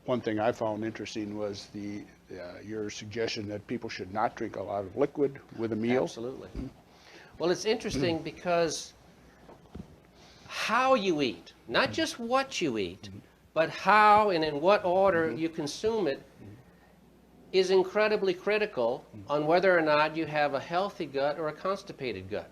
One thing I found interesting was your suggestion that people should not drink a lot of liquid with a meal. Absolutely. Well, it's interesting because how you eat, not just what you eat, but how and in what order you consume it is incredibly critical on whether or not you have a healthy gut or a constipated gut.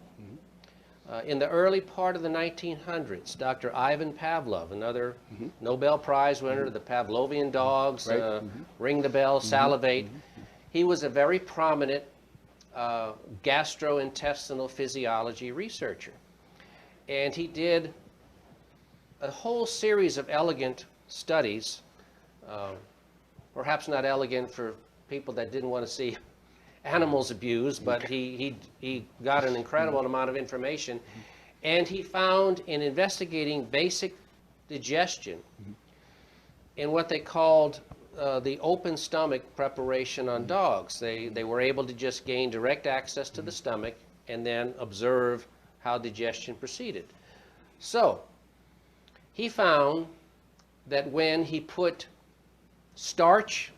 In the early part of the 1900s, Dr. Ivan Pavlov, another Nobel Prize winner, the Pavlovian dogs, Right. ring the bell, salivate, he was a very prominent gastrointestinal physiology researcher. And he did a whole series of elegant studies, perhaps not elegant for people that didn't want to see animals abused, but he got an incredible amount of information. And he found in investigating basic digestion in what they called the open stomach preparation on dogs. They were able to just gain direct access to the stomach and then observe how digestion proceeded. So he found that when he put starch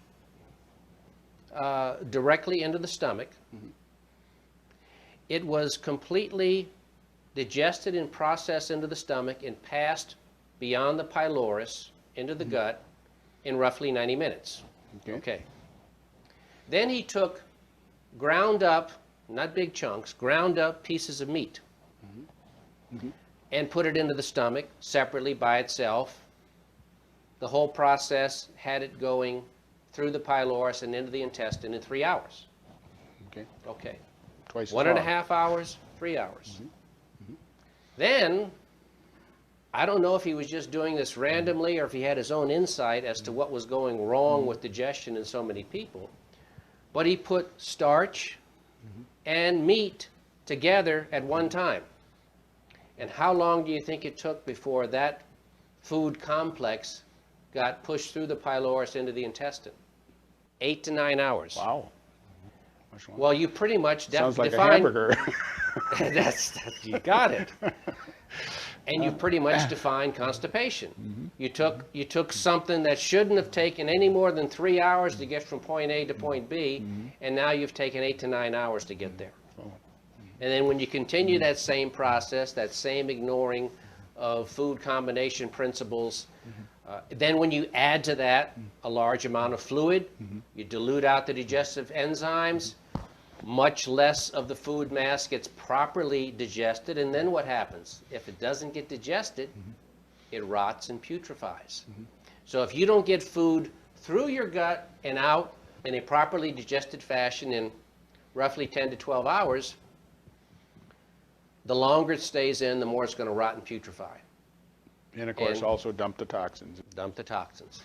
directly into the stomach, it was completely digested and processed into the stomach and passed beyond the pylorus into the gut in roughly 90 minutes. Okay. Then he took ground up, not big chunks, ground up pieces of meat and put it into the stomach separately by itself. The whole process had it going through the pylorus and into the intestine in 3 hours. Okay. Twice as 1.5 hours, 3 hours. Then, I don't know if he was just doing this randomly or if he had his own insight as to what was going wrong with digestion in so many people, but he put starch and meat together at one time. And how long do you think it took before that food complex got pushed through the pylorus into the intestine? 8 to 9 hours. Wow. Well, you pretty much Sounds like define, a hamburger. you got it. And you pretty much define constipation. You took something that shouldn't have taken any more than 3 hours to get from point A to point B, and now you've taken 8 to 9 hours to get there. And then when you continue that same process, that same ignoring of food combination principles, then when you add to that a large amount of fluid, you dilute out the digestive enzymes, much less of the food mass gets properly digested, and then what happens? If it doesn't get digested, it rots and putrefies. So if you don't get food through your gut and out in a properly digested fashion in roughly 10 to 12 hours, the longer it stays in, the more it's going to rot and putrefy. And of course, also dump the toxins. Dump the toxins.